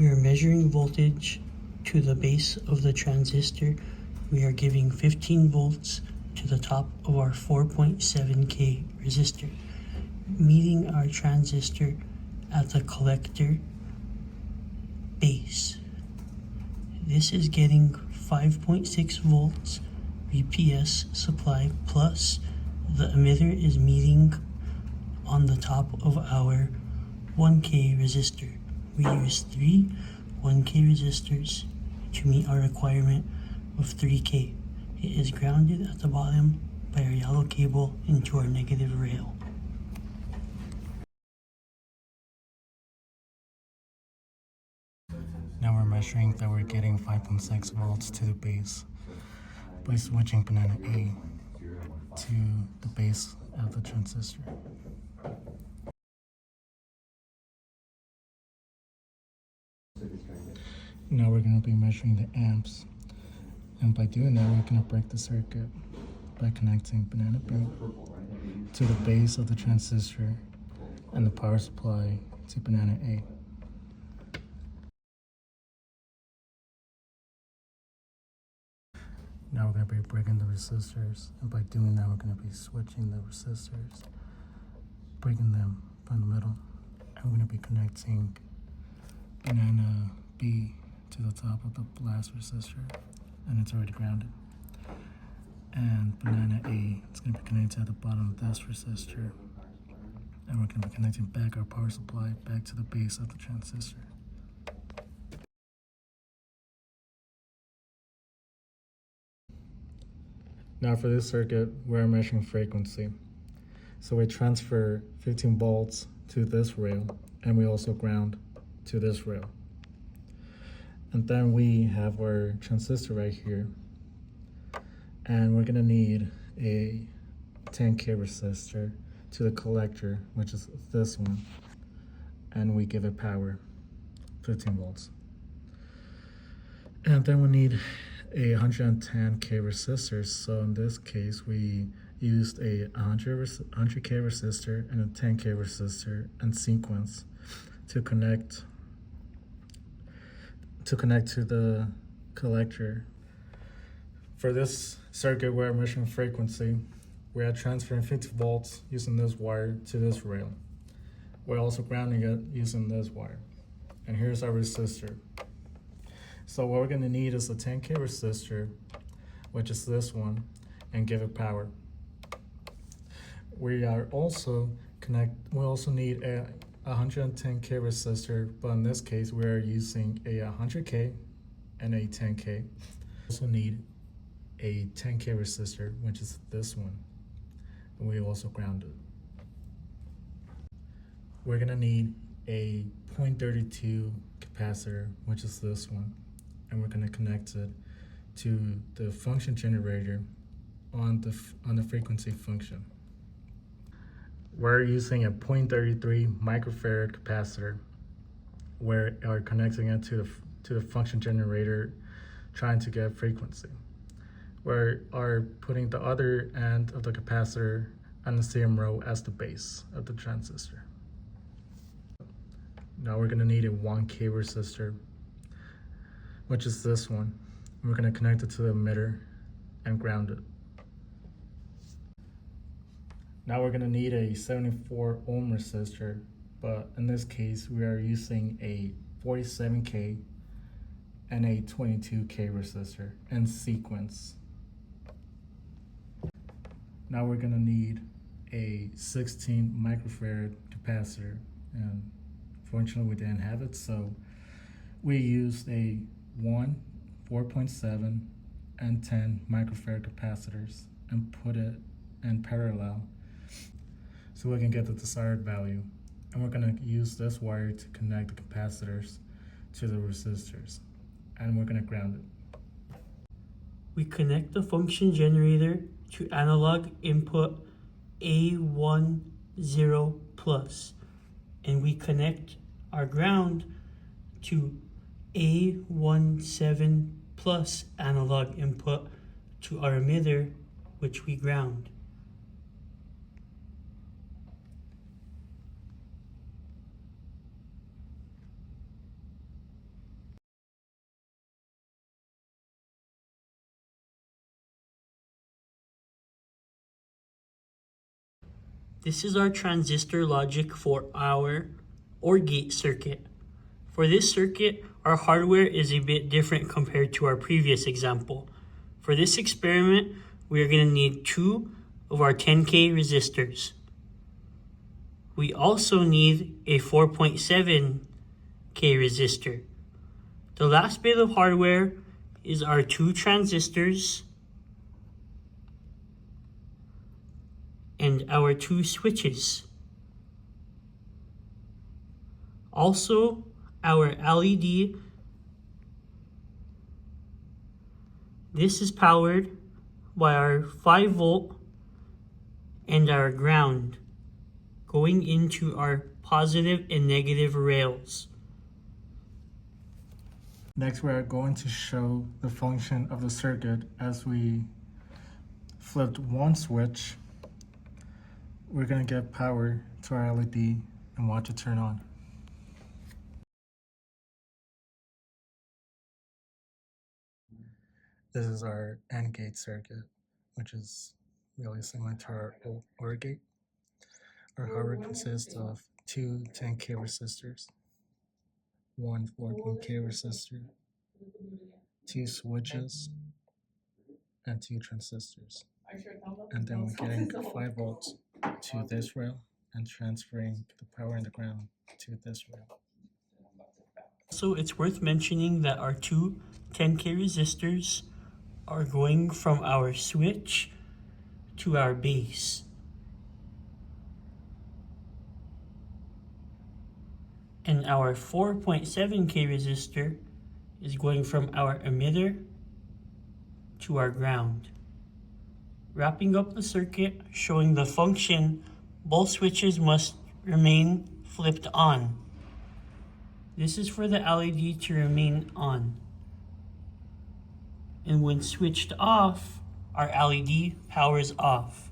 We are measuring voltage to the base of the transistor. We are giving 15 volts to the top of our 4.7K resistor, meeting our transistor at the collector base. This is getting 5.6 volts VPS supply, plus the emitter is meeting on the top of our 1K resistor. We use 3 1K resistors to meet our requirement of 3K. It is grounded at the bottom by our yellow cable into our negative rail. Now we're measuring that we're getting 5.6 volts to the base by switching banana A to the base of the transistor. Now we're going to be measuring the amps, and by doing that we're going to break the circuit by connecting banana B to the base of the transistor and the power supply to banana A. Now we're going to be breaking the resistors, and by doing that we're going to be switching the resistors, breaking them from the middle, and we're going to be connecting banana B to the top of the last resistor, and it's already grounded. And banana A is going to be connected at the bottom of this resistor, and we're going to be connecting back our power supply back to the base of the transistor. Now for this circuit, we're measuring frequency. So we transfer 15 volts to this rail, and we also ground to this rail. And then we have our transistor right here, and we're gonna need a 10K resistor to the collector, which is this one, and we give it power, 15 volts. And then we need a 110K resistor. So in this case, we used a 100K resistor and a 10K resistor in sequence to connect to the collector. For this circuit, we're measuring frequency. We are transferring 50 volts using this wire to this rail. We're also grounding it using this wire. And here's our resistor. So what we're going to need is a 10K resistor, which is this one, and give it power. We also need a 110K resistor, but in this case we are using a 100K and a 10K. We also need a 10K resistor, which is this one, and we also ground it. We're going to need a 0.32 capacitor, which is this one, and we're going to connect it to the function generator on the frequency function. We're using a 0.33 microfarad capacitor. We are connecting it to the function generator, trying to get frequency. We are putting the other end of the capacitor on the same row as the base of the transistor. Now we're going to need a 1K resistor, which is this one. We're going to connect it to the emitter and ground it. Now we're going to need a 74 ohm resistor, but in this case we are using a 47K and a 22K resistor in sequence. Now we're going to need a 16 microfarad capacitor, and fortunately we didn't have it, so we used a 1, 4.7, and 10 microfarad capacitors and put it in parallel so we can get the desired value. And we're going to use this wire to connect the capacitors to the resistors, and we're going to ground it. We connect the function generator to analog input A10 plus, and we connect our ground to A17 plus analog input to our emitter, which we ground. This is our transistor logic for our OR gate circuit. For this circuit, our hardware is a bit different compared to our previous example. For this experiment, we are going to need 2 of our 10K resistors. We also need a 4.7K resistor. The last bit of hardware is our 2 transistors and our 2 switches. Also, our LED. This is powered by our 5-volt and our ground going into our positive and negative rails. Next, we are going to show the function of the circuit as we flipped one switch. We're going to get power to our LED and watch it turn on. This is our AND gate circuit, which is really similar to our OR gate. Our hardware consists of 2 10K resistors, 1 14K resistor, 2 switches, and 2 transistors. And then we're getting 5 volts to this rail and transferring the power and the ground to this rail. So it's worth mentioning that our 2 10K resistors are going from our switch to our base. And our 4.7K resistor is going from our emitter to our ground. Wrapping up the circuit, showing the function, both switches must remain flipped on. This is for the LED to remain on. And when switched off, our LED powers off.